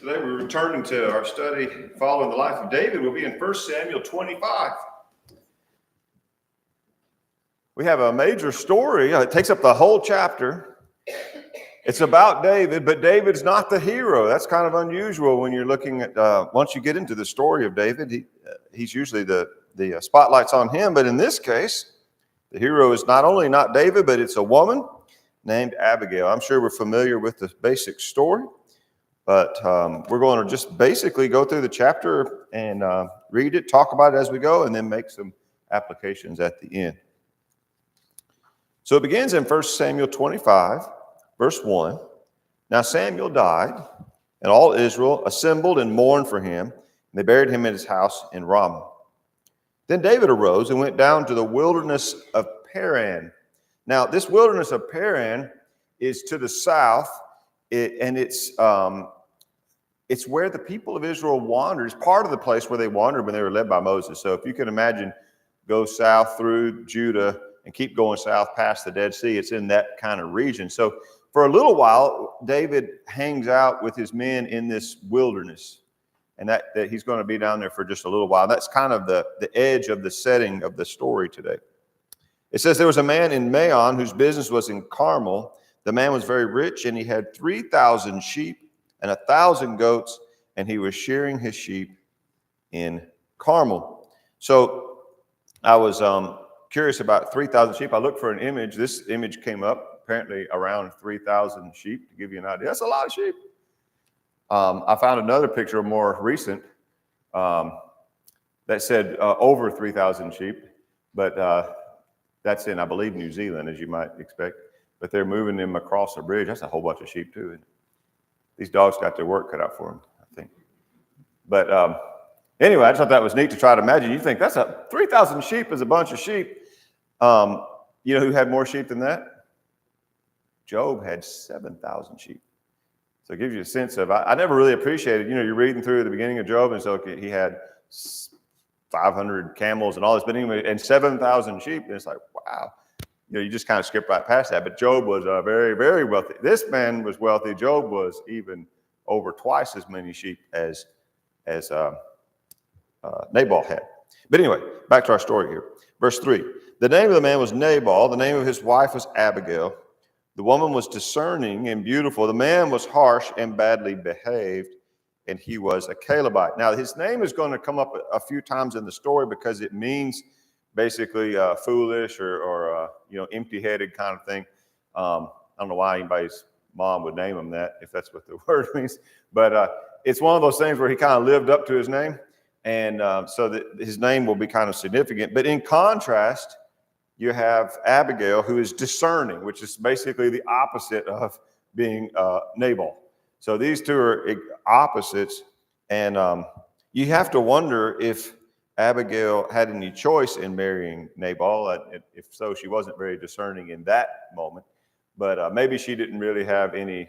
Today we're returning to our study following the life of David. We'll be in 1 Samuel 25. We have a major story. It takes up the whole chapter. It's about David, but David's not the hero. That's kind of unusual when you're looking at, once you get into the story of David, he's usually the spotlight's on him. But in this case, the hero is not only not David, but it's a woman named Abigail. I'm sure we're familiar with the basic story. But we're going to just basically go through the chapter and read it, talk about it as we go, and then make some applications at the end. So it begins in 1 Samuel 25, verse 1. Now Samuel died, and all Israel assembled and mourned for him, and they buried him in his house in Ramah. Then David arose and went down to the wilderness of Paran. Now this wilderness of Paran is to the south. It's where the people of Israel wandered. It's part of the place where they wandered when they were led by Moses. So if you can imagine, go south through Judah and keep going south past the Dead Sea, it's in that kind of region. So for a little while, David hangs out with his men in this wilderness, and that he's going to be down there for just a little while. That's kind of the edge of the setting of the story today. It says there was a man in Maon whose business was in Carmel. The man was very rich, and he had 3,000 sheep and 1,000 goats, and he was shearing his sheep in Carmel. So I was curious about 3,000 sheep. I looked for an image. This image came up, apparently around 3,000 sheep, to give you an idea. That's a lot of sheep. I found another picture, more recent, that said over 3,000 sheep, but that's in, I believe, New Zealand, as you might expect. But they're moving them across a bridge. That's a whole bunch of sheep, too. These dogs got their work cut out for them, I think. But anyway, I just thought that was neat to try to imagine. You think 3,000 sheep is a bunch of sheep. You know who had more sheep than that? Job had 7,000 sheep. So it gives you a sense of, I never really appreciated, you're reading through the beginning of Job, and so he had 500 camels and all this, but anyway, and 7,000 sheep. And it's like, wow. You just kind of skip right past that. But Job was very, very wealthy. This man was wealthy. Job was even over twice as many sheep as Nabal had. But anyway, back to our story here. Verse 3. The name of the man was Nabal. The name of his wife was Abigail. The woman was discerning and beautiful. The man was harsh and badly behaved, and he was a Calebite. Now, his name is going to come up a few times in the story because it means basically foolish or empty-headed kind of thing. I don't know why anybody's mom would name him that, if that's what the word means. But it's one of those things where he kind of lived up to his name. And so that his name will be kind of significant. But in contrast, you have Abigail, who is discerning, which is basically the opposite of being Nabal. So these two are opposites. And you have to wonder if Abigail had any choice in marrying Nabal. If so, she wasn't very discerning in that moment. But maybe she didn't really have any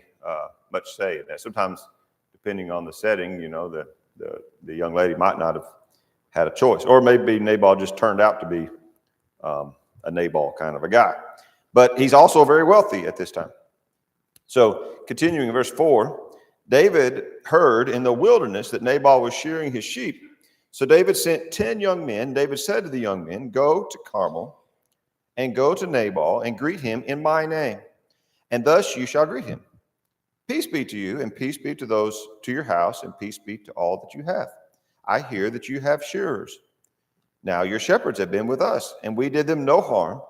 much say in that. Sometimes, depending on the setting, the young lady might not have had a choice. Or maybe Nabal just turned out to be a Nabal kind of a guy. But he's also very wealthy at this time. So continuing in verse 4, David heard in the wilderness that Nabal was shearing his sheep. So David sent 10 young men. David said to the young men, go to Carmel and go to Nabal and greet him in my name. And thus you shall greet him. Peace be to you, and peace be to those to your house, and peace be to all that you have. I hear that you have shearers. Now your shepherds have been with us, and we did them no harm,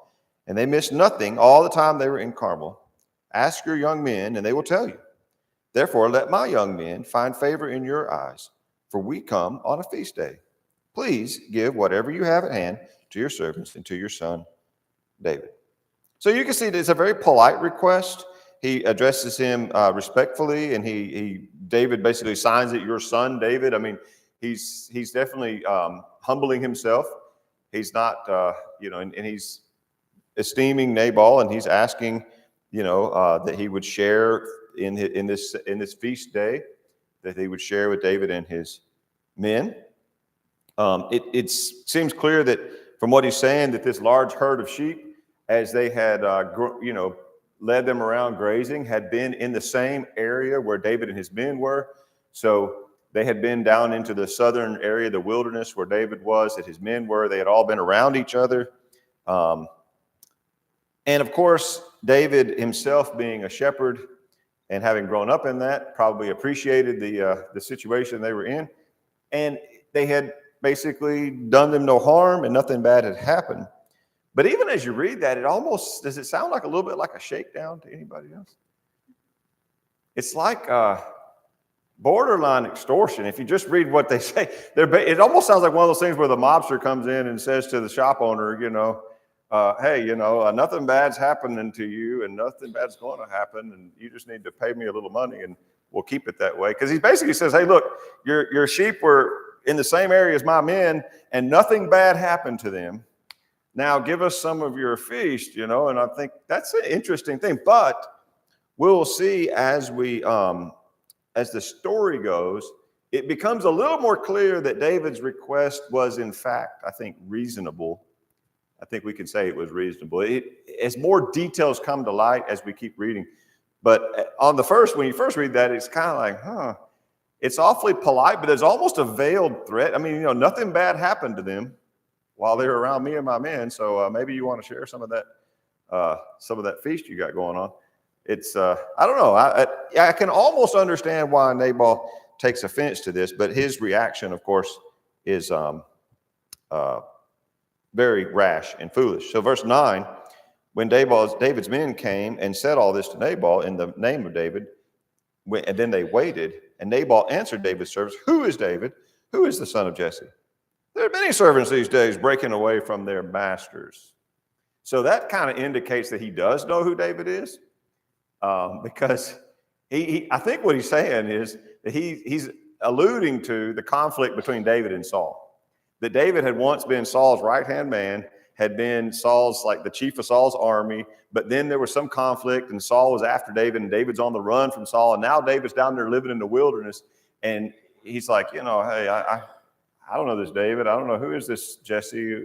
and they missed nothing all the time they were in Carmel. Ask your young men, and they will tell you. Therefore, let my young men find favor in your eyes, for we come on a feast day. Please give whatever you have at hand to your servants and to your son, David. So you can see that it's a very polite request. He addresses him respectfully, and David basically signs it, your son, David. I mean, he's definitely humbling himself. He's not, and he's esteeming Nabal, and he's asking, that he would share in this feast day, that he would share with David and his men. It seems clear that from what he's saying, that this large herd of sheep, as they had, led them around grazing, had been in the same area where David and his men were. So they had been down into the southern area, the wilderness where David was, that his men were. They had all been around each other. And of course, David himself, being a shepherd and having grown up in that, probably appreciated the situation they were in. And they had basically done them no harm and nothing bad had happened. But even as you read that, does it sound like a little bit like a shakedown to anybody else? It's like borderline extortion. If you just read what they say, it almost sounds like one of those things where the mobster comes in and says to the shop owner, hey, nothing bad's happening to you and nothing bad's going to happen. And you just need to pay me a little money and we'll keep it that way. Because he basically says, hey, look, your sheep were in the same area as my men and nothing bad happened to them. Now give us some of your feast, and I think that's an interesting thing. But we'll see as the story goes, it becomes a little more clear that David's request was, in fact, I think, reasonable. I think we can say it was reasonable. As more details come to light as we keep reading. But when you first read that, it's kind of like, it's awfully polite, but there's almost a veiled threat. I mean, nothing bad happened to them while they were around me and my men. So maybe you want to share some of that feast you got going on. It's, I don't know. I can almost understand why Nabal takes offense to this, but his reaction, of course, is very rash and foolish. So verse 9, when David's men came and said all this to Nabal in the name of David, and then they waited, and Nabal answered David's servants, who is David? Who is the son of Jesse? There are many servants these days breaking away from their masters. So that kind of indicates that he does know who David is, because I think what he's saying is that he's alluding to the conflict between David and Saul. That David had once been Saul's right-hand man, had been Saul's, like the chief of Saul's army, but then there was some conflict and Saul was after David and David's on the run from Saul. And now David's down there living in the wilderness. And he's like, hey, I don't know this David. I don't know who is this Jesse.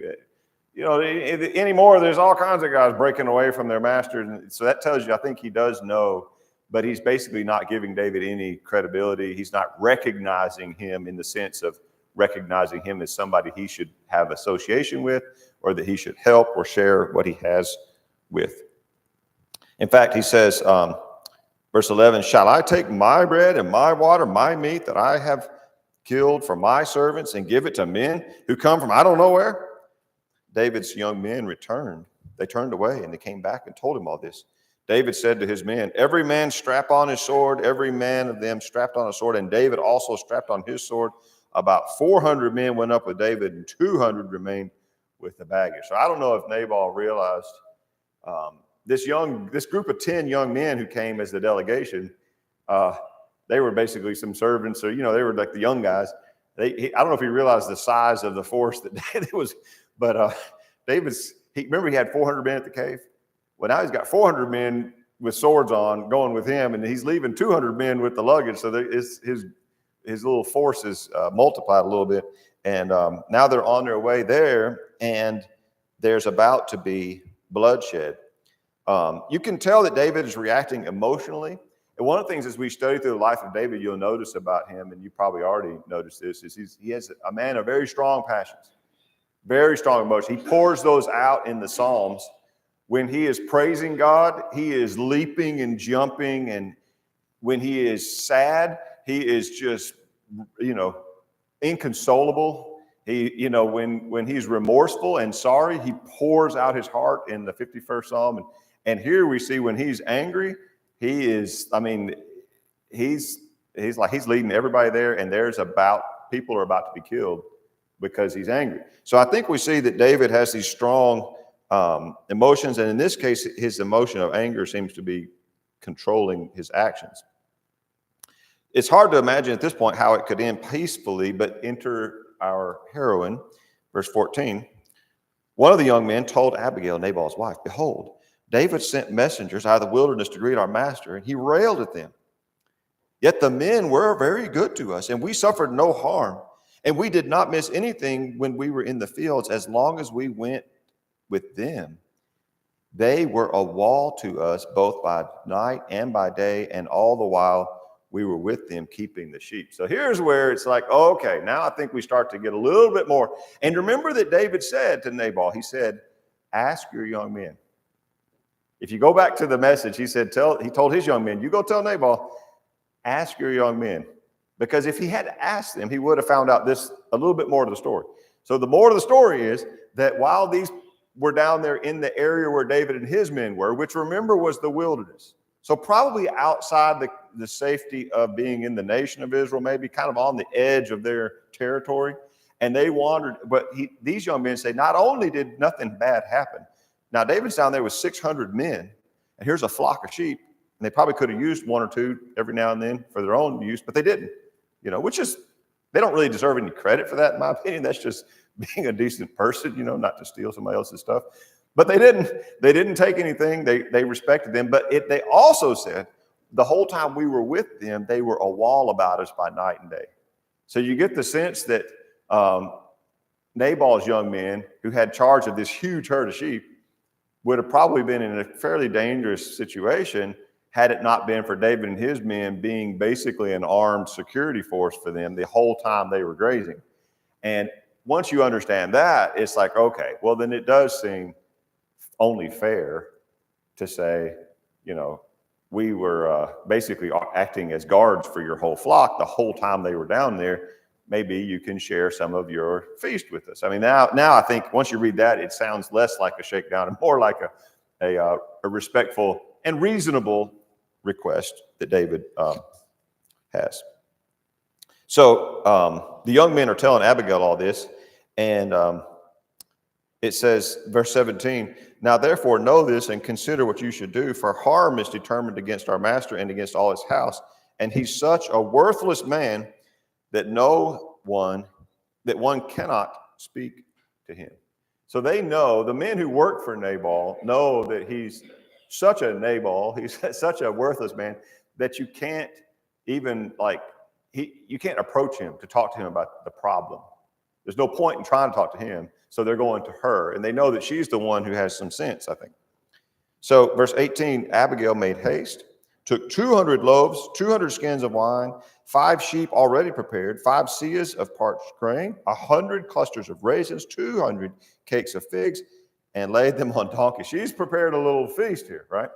Anymore, there's all kinds of guys breaking away from their masters. And so that tells you, I think he does know, but he's basically not giving David any credibility. He's not recognizing him in the sense of recognizing him as somebody he should have association with, or that he should help or share what he has with. In fact, he says, verse 11, shall I take my bread and my water, my meat that I have killed for my servants and give it to men who come from I don't know where? David's young men returned. They turned away and they came back and told him all this. David said to his men, every man strap on his sword, every man of them strapped on a sword, and David also strapped on his sword. About 400 men went up with David and 200 remained with the baggage. So I don't know if Nabal realized this group of 10 young men who came as the delegation, they were basically some servants, or, they were like the young guys. I don't know if he realized the size of the force that it was, but remember he had 400 men at the cave? Well, now he's got 400 men with swords on going with him, and he's leaving 200 men with the luggage. So his little force is multiplied a little bit. And now they're on their way there, and there's about to be bloodshed. You can tell that David is reacting emotionally. And one of the things as we study through the life of David, you'll notice about him, and you probably already noticed this, is he has a man of very strong passions, very strong emotion. He pours those out in the Psalms. When he is praising God, he is leaping and jumping. And when he is sad, he is just, inconsolable. When he's remorseful and sorry, he pours out his heart in the 51st Psalm. And here we see when he's angry, he's leading everybody there, and people are about to be killed because he's angry. So I think we see that David has these strong emotions, and in this case, his emotion of anger seems to be controlling his actions. It's hard to imagine at this point how it could end peacefully, but enter our heroine, verse 14. One of the young men told Abigail, Nabal's wife, behold, David sent messengers out of the wilderness to greet our master, and he railed at them. Yet the men were very good to us, and we suffered no harm, and we did not miss anything when we were in the fields as long as we went with them. They were a wall to us both by night and by day, and all the while we were with them keeping the sheep. So here's where it's like, okay, now I think we start to get a little bit more. And remember that David said to Nabal, he said, ask your young men. If you go back to the message, he told his young men, you go tell Nabal, ask your young men. Because if he had asked them, he would have found out this a little bit more of the story. So the more of the story is that while these were down there in the area where David and his men were, which remember was the wilderness. So probably outside the safety of being in the nation of Israel, maybe kind of on the edge of their territory. And they wandered, but these young men say, not only did nothing bad happen. Now David's down there with 600 men, and here's a flock of sheep. And they probably could have used one or two every now and then for their own use, but they didn't, which is, they don't really deserve any credit for that, in my opinion. That's just being a decent person, not to steal somebody else's stuff. But they didn't take anything. They respected them. But they also said the whole time we were with them, they were a wall about us by night and day. So you get the sense that Nabal's young men who had charge of this huge herd of sheep would have probably been in a fairly dangerous situation had it not been for David and his men being basically an armed security force for them the whole time they were grazing. And once you understand that, it's like, okay, well, then it does seem only fair to say, we were basically acting as guards for your whole flock the whole time they were down there. Maybe you can share some of your feast with us. I mean, now I think once you read that, it sounds less like a shakedown and more like a respectful and reasonable request that David has. So the young men are telling Abigail all this, and it says, verse 17, now therefore know this and consider what you should do, for harm is determined against our master and against all his house, and he's such a worthless man that one cannot speak to him. So they know, the men who work for Nabal know that he's such a Nabal, he's such a worthless man that you can't even you can't approach him to talk to him about the problem. There's no point in trying to talk to him. So they're going to her, and they know that she's the one who has some sense, I think. So verse 18, Abigail made haste, took 200 loaves, 200 skins of wine, 5 sheep already prepared, 5 seahs of parched grain, 100 clusters of raisins, 200 cakes of figs, and laid them on donkeys. She's prepared a little feast here, right?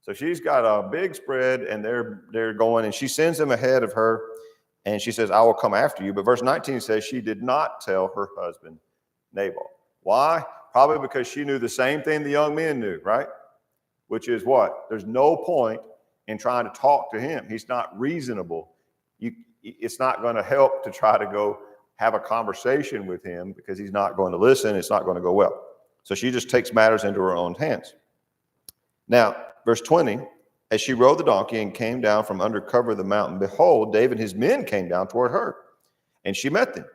So she's got a big spread, and they're going, and she sends them ahead of her, and she says, I will come after you. But verse 19 says she did not tell her husband Nabal. Why? Probably because she knew the same thing the young men knew, right? Which is what? There's no point in trying to talk to him. He's not reasonable. It's not going to help to try to go have a conversation with him because he's not going to listen. It's not going to go well. So she just takes matters into her own hands. Now, verse 20, as she rode the donkey and came down from under cover of the mountain, behold, David and his men came down toward her, and she met them.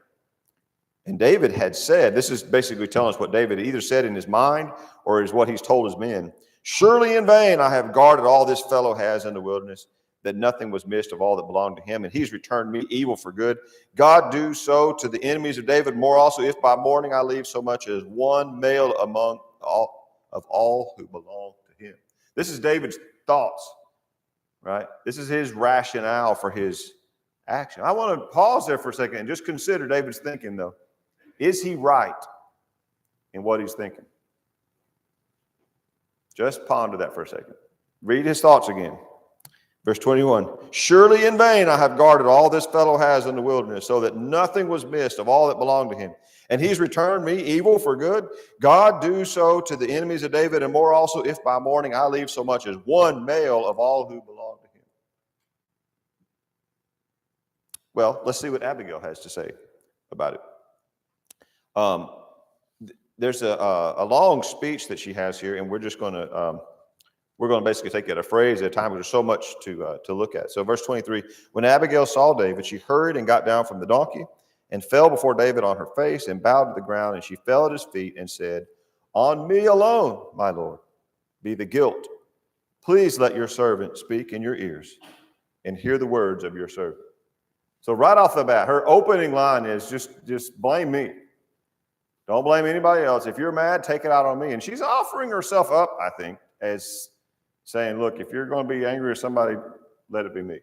And David had said, this is basically telling us what David either said in his mind or is what he's told his men. Surely in vain I have guarded all this fellow has in the wilderness, that nothing was missed of all that belonged to him, and he's returned me evil for good. God do so to the enemies of David more also, if by morning I leave so much as one male among all who belong to him. This is David's thoughts, right? This is his rationale for his action. I want to pause there for a second and just consider David's thinking, though. Is he right in what he's thinking? Just ponder that for a second. Read his thoughts again. Verse 21, surely in vain I have guarded all this fellow has in the wilderness, so that nothing was missed of all that belonged to him. And he's returned me evil for good. God do so to the enemies of David, and more also, if by morning I leave so much as one male of all who belong to him. Well, let's see what Abigail has to say about it. There's a long speech that she has here, and we're just going to basically take it a phrase at a time. There's so much to look at. So verse 23, when Abigail saw David, she hurried and got down from the donkey and fell before David on her face and bowed to the ground, and she fell at his feet and said, on me alone, my Lord, be the guilt. Please let your servant speak in your ears and hear the words of your servant. So right off the bat, her opening line is just blame me. Don't blame anybody else. If you're mad, take it out on me. And she's offering herself up, I think, as saying, look, if you're going to be angry with somebody, let it be me.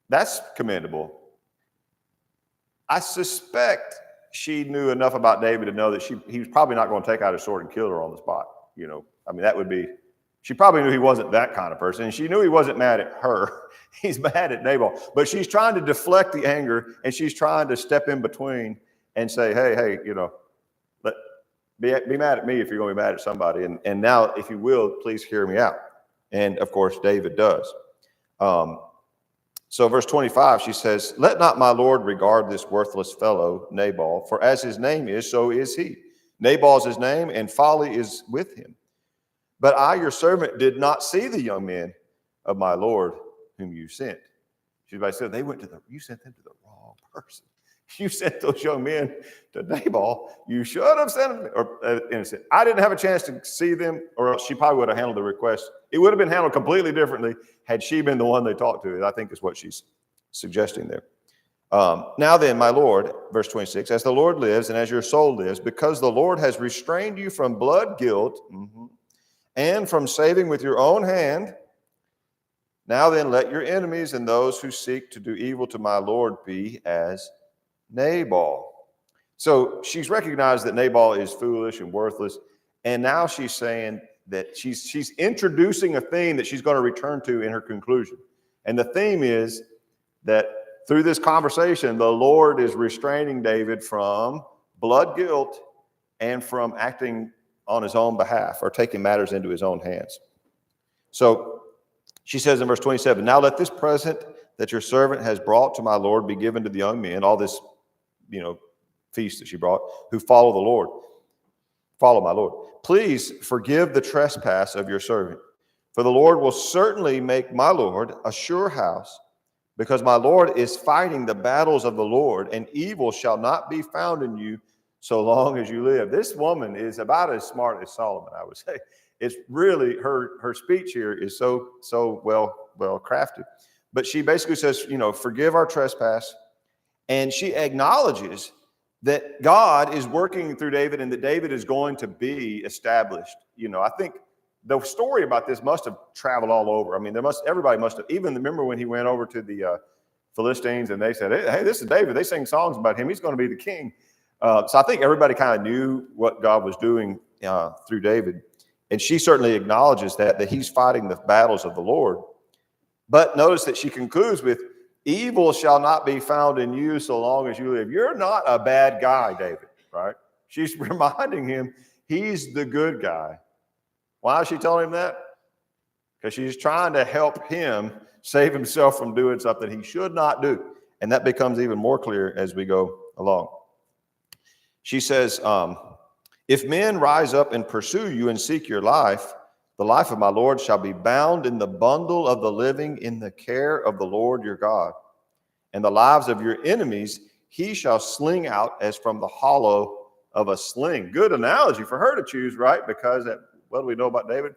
That's commendable. I suspect she knew enough about David to know that he was probably not going to take out his sword and kill her on the spot. I mean, that would be, she probably knew he wasn't that kind of person. And she knew he wasn't mad at her. He's mad at Nabal. But she's trying to deflect the anger, and she's trying to step in between and say, hey, be mad at me if you're going to be mad at somebody. And now, if you will, please hear me out. And of course, David does. So verse 25, she says, let not my Lord regard this worthless fellow, Nabal, for as his name is, so is he. Nabal is his name, and folly is with him. But I, your servant, did not see the young men of my Lord whom you sent. She said, you sent them to the wrong person. You sent those young men to Nabal. You should have sent them. Innocent. I didn't have a chance to see them, or else she probably would have handled the request. It would have been handled completely differently had she been the one they talked to. I think is what she's suggesting there. Now then, my Lord, verse 26, as the Lord lives and as your soul lives, because the Lord has restrained you from blood guilt and from saving with your own hand, now then let your enemies and those who seek to do evil to my Lord be as Nabal. So she's recognized that Nabal is foolish and worthless, and now she's saying that she's introducing a theme that she's going to return to in her conclusion. And the theme is that through this conversation, the Lord is restraining David from blood guilt and from acting on his own behalf or taking matters into his own hands. So she says in verse 27, now let this present that your servant has brought to my Lord be given to the young men, all this, feast that she brought, who follow the Lord. Follow my Lord. Please forgive the trespass of your servant, for the Lord will certainly make my Lord a sure house, because my Lord is fighting the battles of the Lord, and evil shall not be found in you so long as you live. This woman is about as smart as Solomon, I would say. It's really, her speech here is so well crafted. But she basically says, forgive our trespass. And she acknowledges that God is working through David and that David is going to be established. I think the story about this must have traveled all over. I mean, everybody must have, even remember when he went over to the Philistines and they said, hey, this is David. They sing songs about him. He's going to be the king. So I think everybody kind of knew what God was doing through David. And she certainly acknowledges that he's fighting the battles of the Lord. But notice that she concludes with, evil shall not be found in you so long as you live. You're not a bad guy, David, right? She's reminding him he's the good guy. Why is she telling him that? Because she's trying to help him save himself from doing something he should not do. And that becomes even more clear as we go along. She says, if men rise up and pursue you and seek your life, the life of my Lord shall be bound in the bundle of the living in the care of the Lord your God. And the lives of your enemies he shall sling out as from the hollow of a sling. Good analogy for her to choose, right? Because what do we know about David?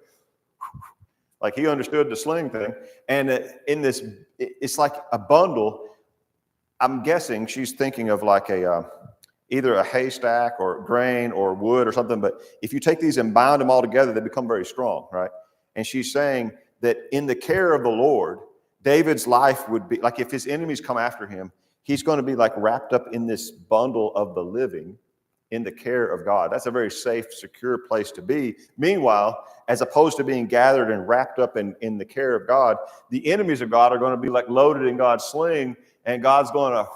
Like he understood the sling thing. And in this, it's like a bundle. I'm guessing she's thinking of like either a haystack or grain or wood or something. But if you take these and bind them all together, they become very strong, right? And she's saying that in the care of the Lord, David's life would be like if his enemies come after him, he's going to be like wrapped up in this bundle of the living in the care of God. That's a very safe, secure place to be. Meanwhile, as opposed to being gathered and wrapped up in the care of God, the enemies of God are going to be like loaded in God's sling, and God's going to,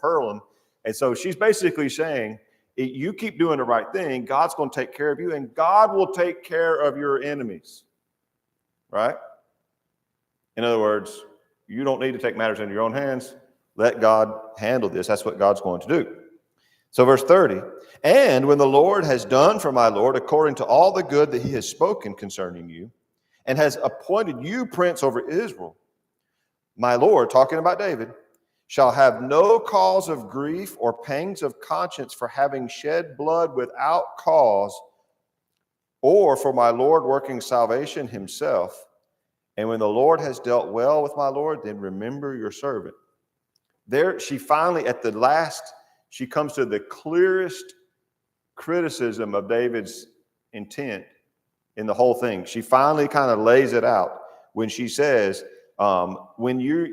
hurl them. And so she's basically saying, you keep doing the right thing, God's going to take care of you, and God will take care of your enemies. Right? In other words, you don't need to take matters into your own hands. Let God handle this. That's what God's going to do. So verse 30, and when the Lord has done for my Lord according to all the good that he has spoken concerning you, and has appointed you prince over Israel, my Lord, talking about David, shall have no cause of grief or pangs of conscience for having shed blood without cause, or for my Lord working salvation himself. And when the Lord has dealt well with my Lord, then remember your servant. There, she finally, at the last, she comes to the clearest criticism of David's intent in the whole thing. She finally kind of lays it out when she says,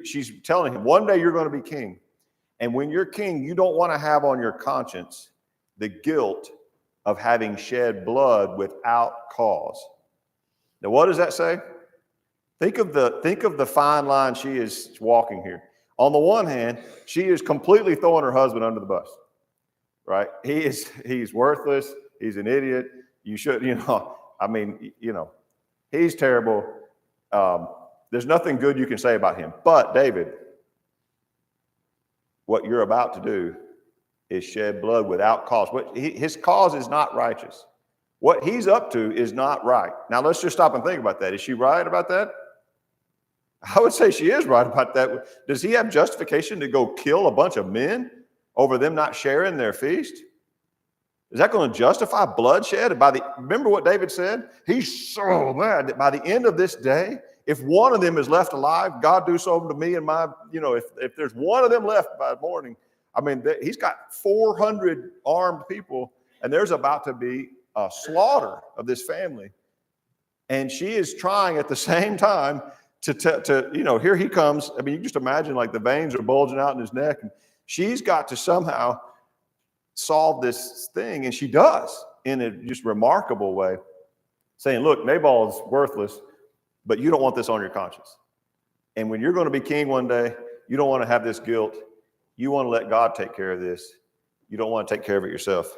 She's telling him, one day you're going to be king. And when you're king, you don't want to have on your conscience the guilt of having shed blood without cause. Now, what does that say? Think of the fine line she is walking here. On the one hand, she is completely throwing her husband under the bus, right? He's worthless. He's an idiot. You should, he's terrible. There's nothing good you can say about him. But David, what you're about to do is shed blood without cause. His cause is not righteous. What he's up to is not right. Now, let's just stop and think about that. Is she right about that? I would say she is right about that. Does he have justification to go kill a bunch of men over them not sharing their feast? Is that going to justify bloodshed? Remember what David said? He's so mad that by the end of this day, if one of them is left alive, God do so to me and my, if there's one of them left by morning, he's got 400 armed people, and there's about to be a slaughter of this family. And she is trying at the same time to here he comes. You just imagine like the veins are bulging out in his neck, and she's got to somehow solve this thing, and she does in a just remarkable way, saying, look, Nabal is worthless, but you don't want this on your conscience. And when you're going to be king one day, you don't want to have this guilt. You want to let God take care of this. You don't want to take care of it yourself.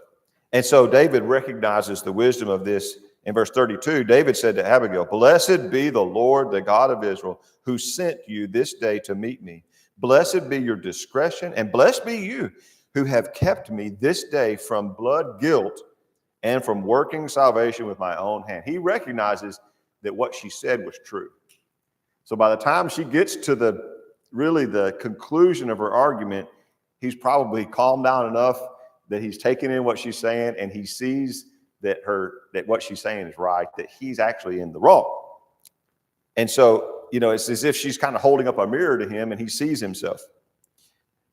And so David recognizes the wisdom of this. In verse 32, David said to Abigail, blessed be the Lord, the God of Israel, who sent you this day to meet me. Blessed be your discretion, and blessed be you who have kept me this day from blood guilt and from working salvation with my own hand. He recognizes that what she said was true. So by the time she gets to the conclusion of her argument, he's probably calmed down enough that he's taken in what she's saying, and he sees that what she's saying is right, that he's actually in the wrong. And so, it's as if she's kind of holding up a mirror to him, and he sees himself.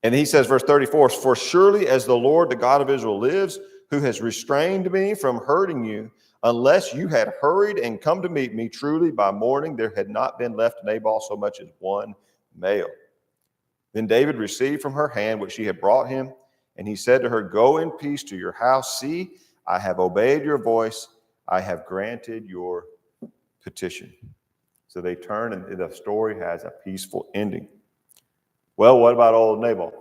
And he says, verse 34, for surely as the Lord, the God of Israel lives, who has restrained me from hurting you, unless you had hurried and come to meet me, truly by morning there had not been left Nabal so much as one male. Then David received from her hand what she had brought him, and he said to her, go in peace to your house. See, I have obeyed your voice. I have granted your petition. So they turn, and the story has a peaceful ending. Well, what about old Nabal?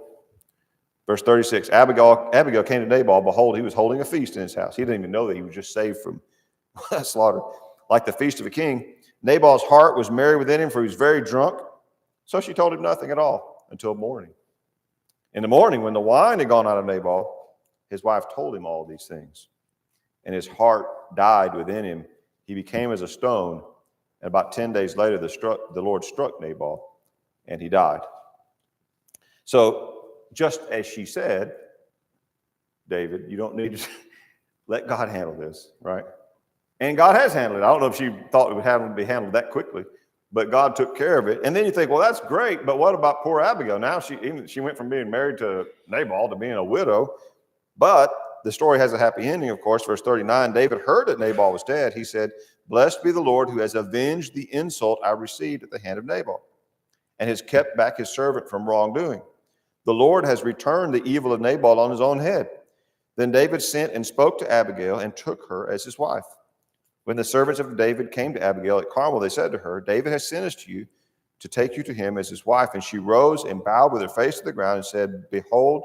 Verse 36, Abigail came to Nabal. Behold, he was holding a feast in his house. He didn't even know that he was just saved from slaughter, like the feast of a king. Nabal's heart was merry within him, for he was very drunk. So she told him nothing at all until morning. In the morning, when the wine had gone out of Nabal, his wife told him all these things. And his heart died within him. He became as a stone. And about 10 days later, the Lord struck Nabal, and he died. So just as she said, David, you don't need to let God handle this, right? And God has handled it. I don't know if she thought it would be handled that quickly, but God took care of it. And then you think, well, that's great, but what about poor Abigail? Now she went from being married to Nabal to being a widow. But the story has a happy ending, of course. Verse 39, David heard that Nabal was dead. He said, blessed be the Lord who has avenged the insult I received at the hand of Nabal and has kept back his servant from wrongdoing. The Lord has returned the evil of Nabal on his own head. Then David sent and spoke to Abigail and took her as his wife. When the servants of David came to Abigail at Carmel, they said to her, David has sent us to you to take you to him as his wife. And she rose and bowed with her face to the ground and said, behold,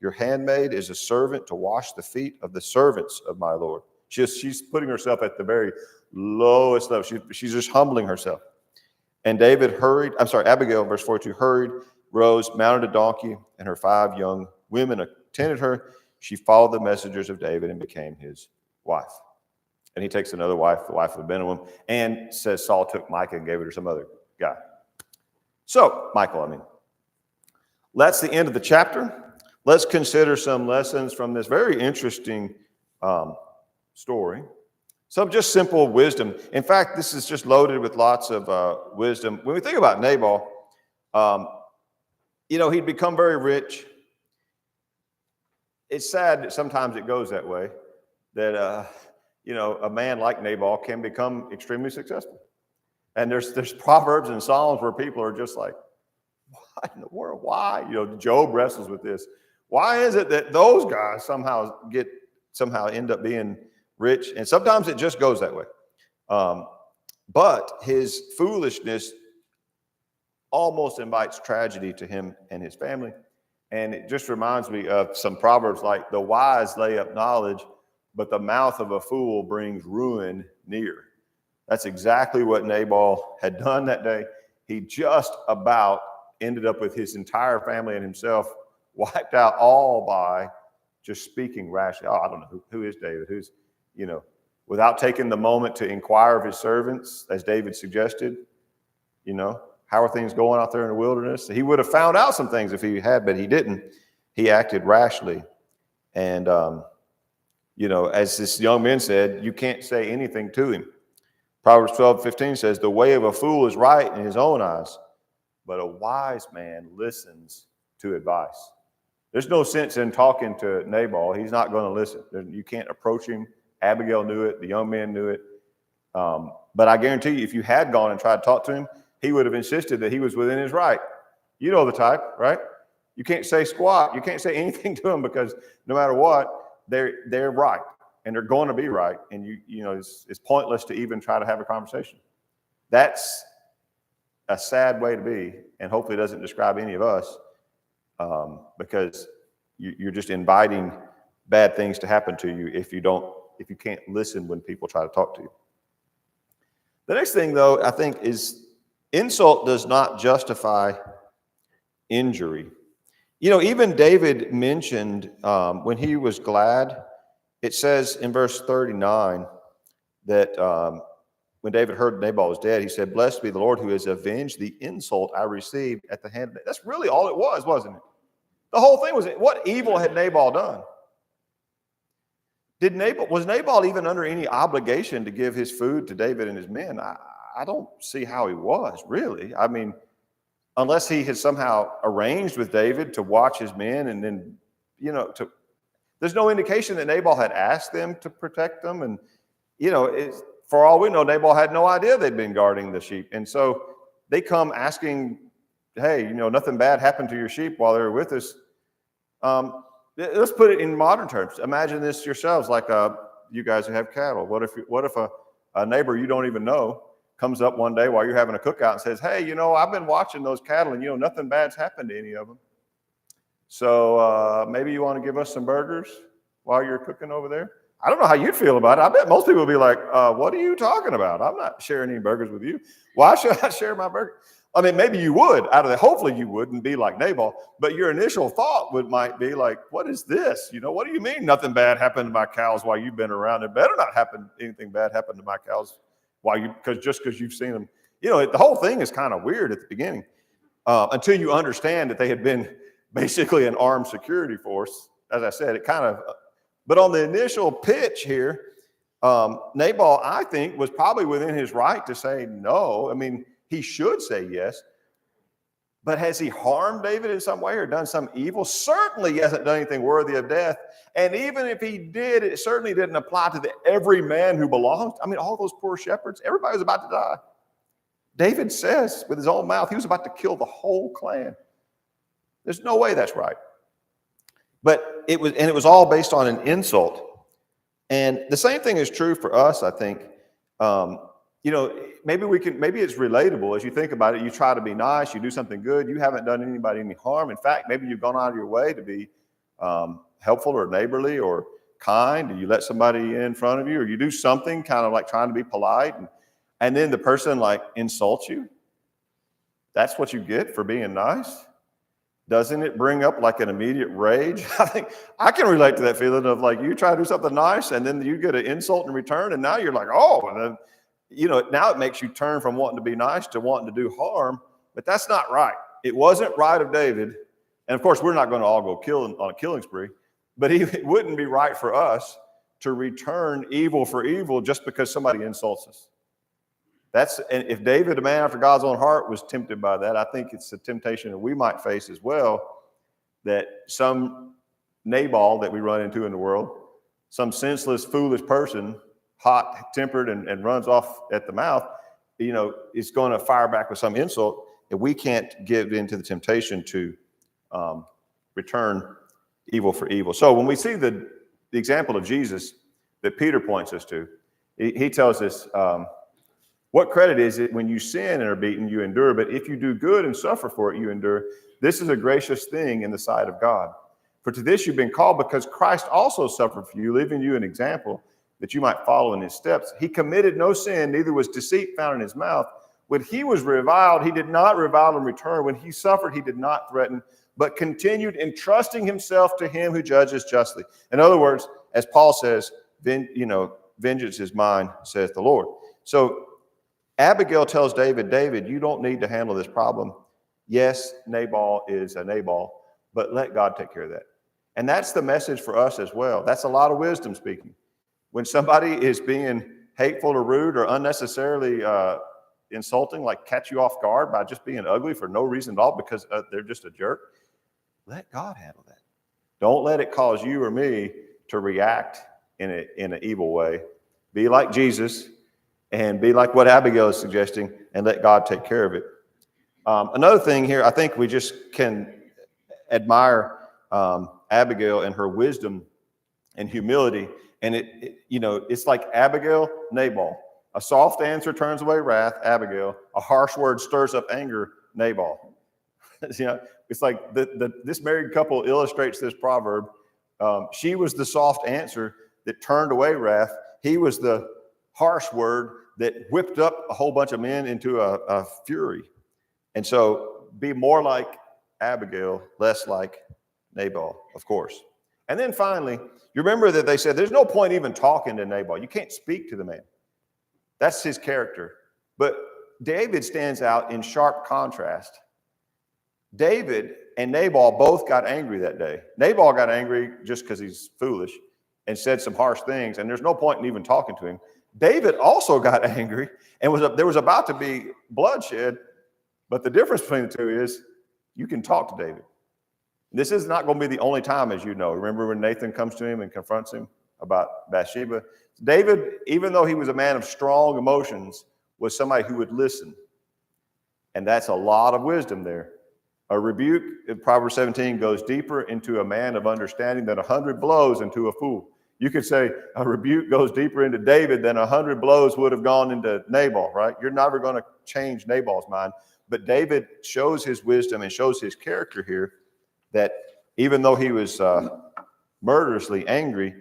your handmaid is a servant to wash the feet of the servants of my Lord. She's putting herself at the very lowest level. She's just humbling herself. And Abigail, verse 42, hurried, rose, mounted a donkey, and her 5 young women attended her. She followed the messengers of David and became his wife. And he takes another wife, the wife of Abimelech, and says Saul took Micah and gave it to some other guy. So, Michael, that's the end of the chapter. Let's consider some lessons from this very interesting story. Some just simple wisdom. In fact, this is just loaded with lots of wisdom. When we think about Nabal, he'd become very rich. It's sad that sometimes it goes that way, that, a man like Nabal can become extremely successful. And there's Proverbs and Psalms where people are just like, what in the world? Why? Job wrestles with this. Why is it that those guys somehow end up being rich? And sometimes it just goes that way. But his foolishness almost invites tragedy to him and his family. And it just reminds me of some proverbs like, the wise lay up knowledge, but the mouth of a fool brings ruin near. That's exactly what Nabal had done that day. He just about ended up with his entire family and himself wiped out, all by just speaking rashly. I don't know who is David, without taking the moment to inquire of his servants, as David suggested, how are things going out there in the wilderness? He would have found out some things if he had, but he didn't. He acted rashly. And, as this young man said, you can't say anything to him. Proverbs 12:15 says, the way of a fool is right in his own eyes, but a wise man listens to advice. There's no sense in talking to Nabal. He's not going to listen. You can't approach him. Abigail knew it. The young man knew it. But I guarantee you, if you had gone and tried to talk to him, he would have insisted that he was within his right. You know the type, right? You can't say squat. You can't say anything to him, because no matter what, they're right, and they're going to be right. And it's pointless to even try to have a conversation. That's a sad way to be, and hopefully it doesn't describe any of us, because you're just inviting bad things to happen to you if you can't listen when people try to talk to you. The next thing, though, I think is insult does not justify injury. Even David mentioned when he was glad, it says in verse 39 that when David heard Nabal was dead, he said, blessed be the Lord who has avenged the insult I received at the hand of. That's really all it was, wasn't it? The whole thing was, what evil had Nabal done? Was Nabal even under any obligation to give his food to David and his men? I don't see how he was, really. I mean, unless he had somehow arranged with David to watch his men, and then, there's no indication that Nabal had asked them to protect them. And, for all we know, Nabal had no idea they'd been guarding the sheep. And so they come asking, hey, nothing bad happened to your sheep while they were with us. Let's put it in modern terms. Imagine this yourselves, like you guys who have cattle. What if a neighbor you don't even know comes up one day while you're having a cookout and says, hey, I've been watching those cattle, and nothing bad's happened to any of them. So maybe you want to give us some burgers while you're cooking over there? I don't know how you'd feel about it. I bet most people would be like, what are you talking about? I'm not sharing any burgers with you. Why should I share my burger? I mean, maybe you would. Hopefully you wouldn't be like Nabal, but your initial thought might be like, what is this? What do you mean nothing bad happened to my cows while you've been around? It better not anything bad happen to my cows because you've seen them. The whole thing is kind of weird at the beginning until you understand that they had been basically an armed security force. As I said, but on the initial pitch here, Nabal, I think, was probably within his right to say no. I mean, he should say yes. But has he harmed David in some way or done some evil? Certainly he hasn't done anything worthy of death. And even if he did, it certainly didn't apply to every man who belongs. I mean, all those poor shepherds, everybody was about to die. David says with his own mouth, he was about to kill the whole clan. There's no way that's right. But it was all based on an insult. And the same thing is true for us, I think. Maybe it's relatable as you think about it. You try to be nice, you do something good, you haven't done anybody any harm. In fact, maybe you've gone out of your way to be helpful or neighborly or kind, and you let somebody in front of you, or you do something kind of like trying to be polite, and then the person like insults you. That's what you get for being nice. Doesn't it bring up like an immediate rage? I think I can relate to that feeling of like you try to do something nice and then you get an insult in return, and now you're like, oh, and then, now it makes you turn from wanting to be nice to wanting to do harm. But that's not right. It wasn't right of David. And of course, we're not going to all go on a killing spree, but it wouldn't be right for us to return evil for evil just because somebody insults us. And if David, a man after God's own heart, was tempted by that, I think it's a temptation that we might face as well, that some Nabal that we run into in the world, some senseless, foolish person, hot-tempered and runs off at the mouth, is going to fire back with some insult, and we can't give into the temptation to return evil for evil. So when we see the example of Jesus that Peter points us to, he tells us, what credit is it when you sin and are beaten, you endure, but if you do good and suffer for it, you endure. This is a gracious thing in the sight of God. For to this you've been called, because Christ also suffered for you, leaving you an example that you might follow in his steps. He committed no sin, neither was deceit found in his mouth. When he was reviled, he did not revile in return. When he suffered, he did not threaten, but continued entrusting himself to him who judges justly. In other words, as Paul says, vengeance is mine, saith the Lord. So Abigail tells David, David, you don't need to handle this problem. Yes, Nabal is a Nabal, but let God take care of that. And that's the message for us as well. That's a lot of wisdom speaking. When somebody is being hateful or rude or unnecessarily insulting, like catch you off guard by just being ugly for no reason at all because they're just a jerk, let God handle that. Don't let it cause you or me to react in an evil way. Be like Jesus and be like what Abigail is suggesting and let God take care of it. Another thing here, I think we just can admire Abigail and her wisdom and humility. And it's like Abigail, Nabal. A soft answer turns away wrath, Abigail. A harsh word stirs up anger, Nabal. It's like this married couple illustrates this proverb. She was the soft answer that turned away wrath. He was the harsh word that whipped up a whole bunch of men into a fury. And so be more like Abigail, less like Nabal, of course. And then finally, you remember that they said there's no point even talking to Nabal. You can't speak to the man. That's his character. But David stands out in sharp contrast. David and Nabal both got angry that day. Nabal got angry just because he's foolish and said some harsh things, and there's no point in even talking to him. David also got angry, and there was about to be bloodshed, but the difference between the two is you can talk to David. This is not going to be the only time, as you know. Remember when Nathan comes to him and confronts him about Bathsheba? David, even though he was a man of strong emotions, was somebody who would listen. And that's a lot of wisdom there. A rebuke in Proverbs 17 goes deeper into a man of understanding than 100 blows into a fool. You could say a rebuke goes deeper into David than 100 blows would have gone into Nabal, right? You're never going to change Nabal's mind. But David shows his wisdom and shows his character here that even though he was murderously angry,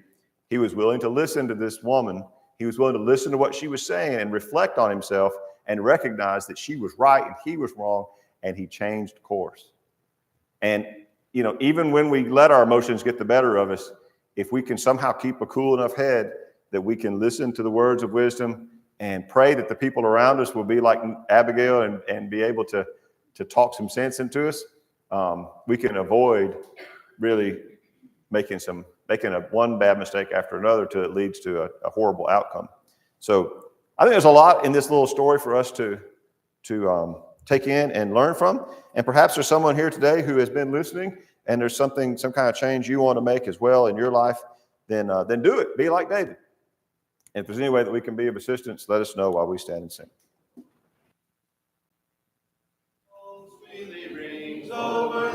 he was willing to listen to this woman. He was willing to listen to what she was saying and reflect on himself and recognize that she was right and he was wrong, and he changed course. And, even when we let our emotions get the better of us, if we can somehow keep a cool enough head that we can listen to the words of wisdom and pray that the people around us will be like Abigail and be able to talk some sense into us, we can avoid really making one bad mistake after another till it leads to a horrible outcome. So I think there's a lot in this little story for us to take in and learn from. And perhaps there's someone here today who has been listening and there's some kind of change you want to make as well in your life, then do it. Be like David. And if there's any way that we can be of assistance, let us know while we stand and sing. Sweetly rings over